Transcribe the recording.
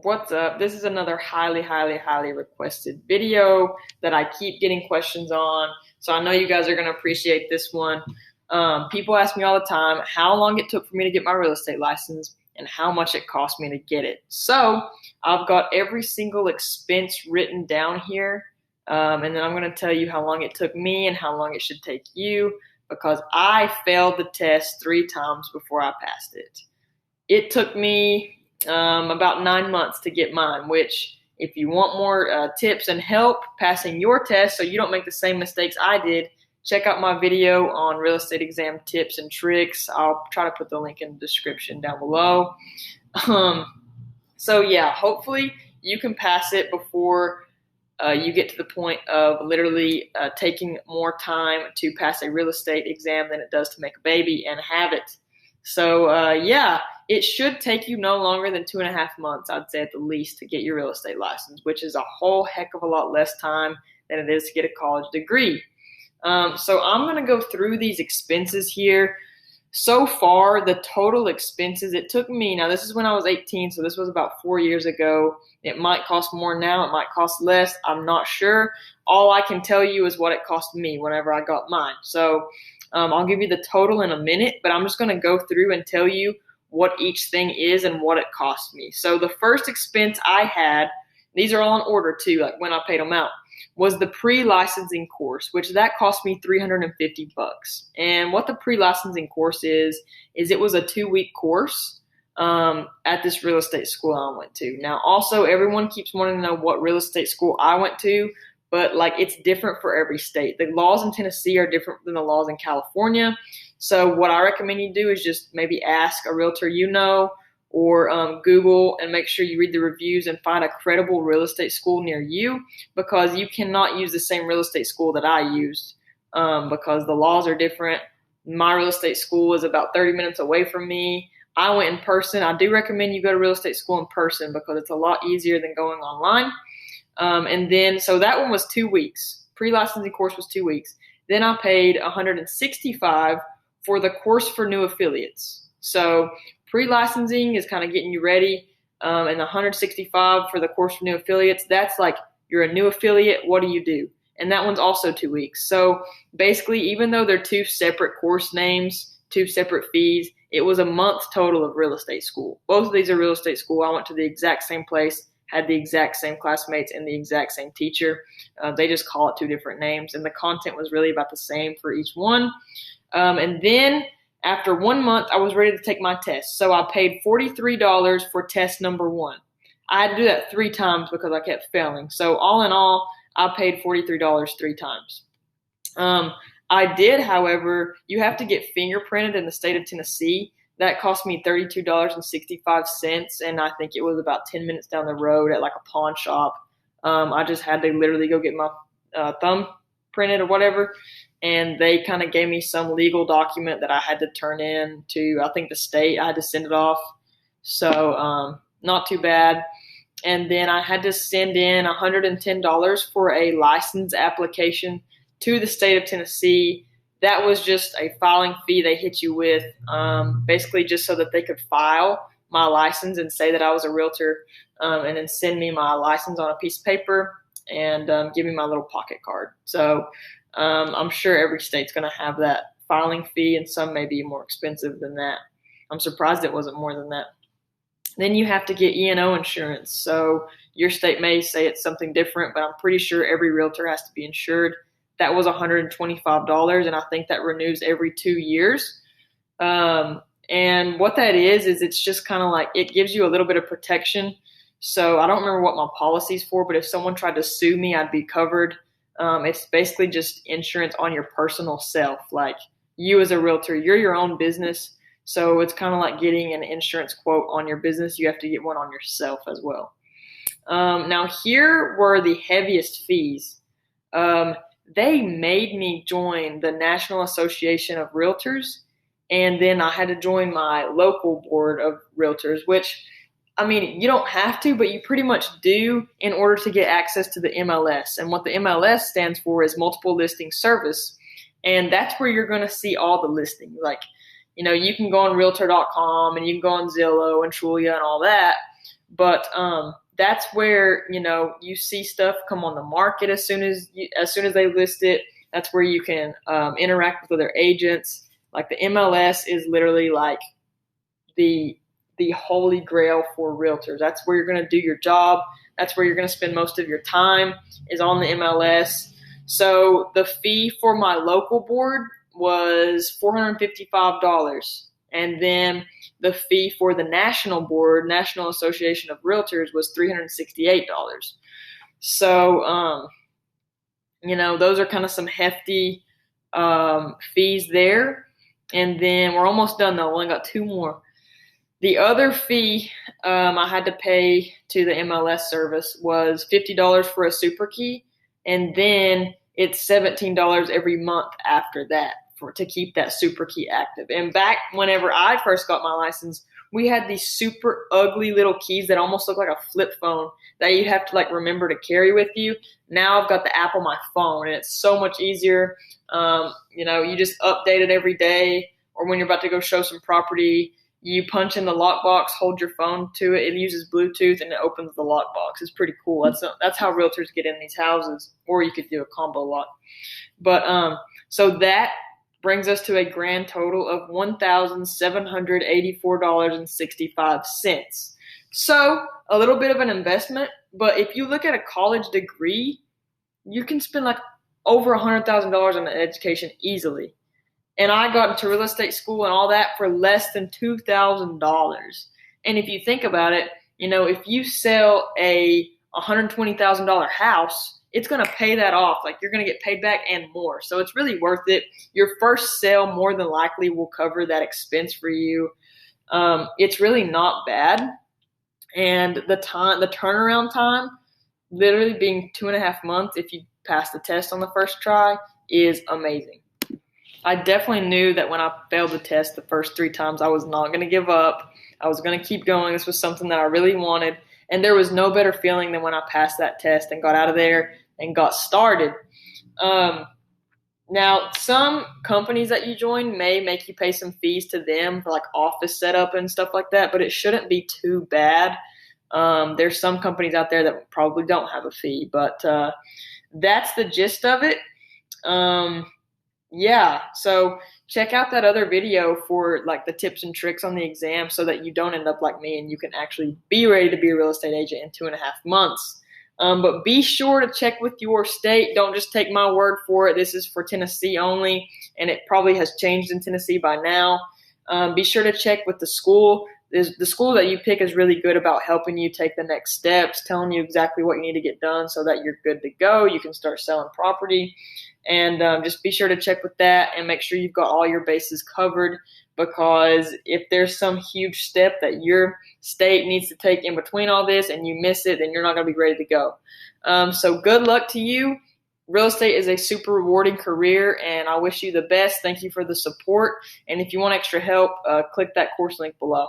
What's up? This is another highly requested video that I keep getting questions on. So I know you guys are going to appreciate this one. People ask me all the time how long it took for me to get my real estate license and how much it cost me to get it. So I've got every single expense written down here. And then I'm going to tell you how long it took me and how long it should take you, because I failed the test 3 times before I passed it. It took me about 9 months to get mine, which if you want more tips and help passing your test so you don't make the same mistakes I did, check out my video on real estate exam tips and tricks. I'll try to put the link in the description down below. So yeah, hopefully you can pass it before you get to the point of literally taking more time to pass a real estate exam than it does to make a baby and have it. So yeah, it should take you no longer than 2.5 months, I'd say at the least, to get your real estate license, which is a whole heck of a lot less time than it is to get a college degree. So I'm going to go through these expenses here. So far, the total expenses, it took me, now this is when I was 18, so this was about 4 years ago. It might cost more now, it might cost less, I'm not sure. All I can tell you is what it cost me whenever I got mine. So I'll give you the total in a minute, but I'm just going to go through and tell you what each thing is and what it cost me. So the first expense I had, these are all in order too, like when I paid them out, was the pre-licensing course, which that cost me $350. And what the pre-licensing course is it was a 2-week course at this real estate school I went to. Now, also, everyone keeps wanting to know what real estate school I went to, but like it's different for every state. The laws in Tennessee are different than the laws in California. So what I recommend you do is just maybe ask a realtor you know, or Google and make sure you read the reviews and find a credible real estate school near you, because you cannot use the same real estate school that I used because the laws are different. My real estate school is about 30 minutes away from me. I went in person. I do recommend you go to real estate school in person because it's a lot easier than going online. And then, so that one was 2 weeks. Pre-licensing course was 2 weeks. Then I paid $165 for the course for new affiliates. So pre-licensing is kind of getting you ready, and the $165 for the course for new affiliates, that's like you're a new affiliate, what do you do? And that one's also 2 weeks. So basically, even though they're 2 separate course names, 2 separate fees, it was a month total of real estate school. Both of these are real estate school. I went to the exact same place, had the exact same classmates and the exact same teacher. They just call it 2 different names, and the content was really about the same for each one. And then after 1 month, I was ready to take my test. So I paid $43 for test number 1. I had to do that 3 times because I kept failing. So all in all, I paid $43 3 times. I did, however, you have to get fingerprinted in the state of Tennessee. That cost me $32.65, and I think it was about 10 minutes down the road at like a pawn shop. I just had to literally go get my thumb printed or whatever, and they kind of gave me some legal document that I had to turn in to, I think, the state. I had to send it off, so not too bad. And then I had to send in $110 for a license application to the state of Tennessee. That was just a filing fee they hit you with, basically just so that they could file my license and say that I was a realtor, and then send me my license on a piece of paper and give me my little pocket card. So I'm sure every state's going to have that filing fee, and some may be more expensive than that. I'm surprised it wasn't more than that. Then you have to get E&O insurance. So your state may say it's something different, but I'm pretty sure every realtor has to be insured. That was $125, and I think that renews every 2 years. And what that is it's just kind of like, it gives you a little bit of protection. So I don't remember what my policy's for, but if someone tried to sue me, I'd be covered. It's basically just insurance on your personal self. Like you as a realtor, you're your own business. So it's kind of like getting an insurance quote on your business. You have to get one on yourself as well. Now here were the heaviest fees. They made me join the National Association of Realtors, and then I had to join my local board of realtors, which, I mean, you don't have to, but you pretty much do in order to get access to the MLS. And what the MLS stands for is Multiple Listing Service, and that's where you're going to see all the listings. Like, you know, you can go on Realtor.com and you can go on Zillow and Trulia and all that, But that's where, you see stuff come on the market as soon as they list it. That's where you can interact with other agents. Like the MLS is literally like the holy grail for realtors. That's where you're going to do your job. That's where you're going to spend most of your time, is on the MLS. So the fee for my local board was $455. And then the fee for the national board, National Association of Realtors, was $368. So, those are kind of some hefty fees there. And then we're almost done, though. We only got two more. The other fee I had to pay to the MLS service was $50 for a super key, and then it's $17 every month after that to keep that super key active. And back whenever I first got my license, we had these super ugly little keys that almost look like a flip phone that you have to remember to carry with you. Now I've got the app on my phone, and it's so much easier. You just update it every day, or when you're about to go show some property, you punch in the lockbox, hold your phone to it. It uses Bluetooth, and it opens the lockbox. It's pretty cool. That's how realtors get in these houses, or you could do a combo lock. But so that brings us to a grand total of $1,784.65. So a little bit of an investment, but if you look at a college degree, you can spend over $100,000 on an education easily. And I got into real estate school and all that for less than $2,000. And if you think about it, if you sell a $120,000 house, it's going to pay that off. You're going to get paid back and more. So it's really worth it. Your first sale more than likely will cover that expense for you. It's really not bad. And the turnaround time, literally being 2.5 months if you pass the test on the first try, is amazing. I definitely knew that when I failed the test the first 3 times, I was not going to give up. I was going to keep going. This was something that I really wanted. And there was no better feeling than when I passed that test and got out of there and got started. Now, some companies that you join may make you pay some fees to them for office setup and stuff like that, but it shouldn't be too bad. There's some companies out there that probably don't have a fee, but that's the gist of it. So check out that other video for the tips and tricks on the exam so that you don't end up like me and you can actually be ready to be a real estate agent in 2.5 months. But be sure to check with your state. Don't just take my word for it. This is for Tennessee only, and it probably has changed in Tennessee by now. Be sure to check with the school. The school that you pick is really good about helping you take the next steps, telling you exactly what you need to get done so that you're good to go. You can start selling property. And just be sure to check with that and make sure you've got all your bases covered, because if there's some huge step that your state needs to take in between all this and you miss it, then you're not going to be ready to go. So good luck to you. Real estate is a super rewarding career, and I wish you the best. Thank you for the support. And if you want extra help, click that course link below.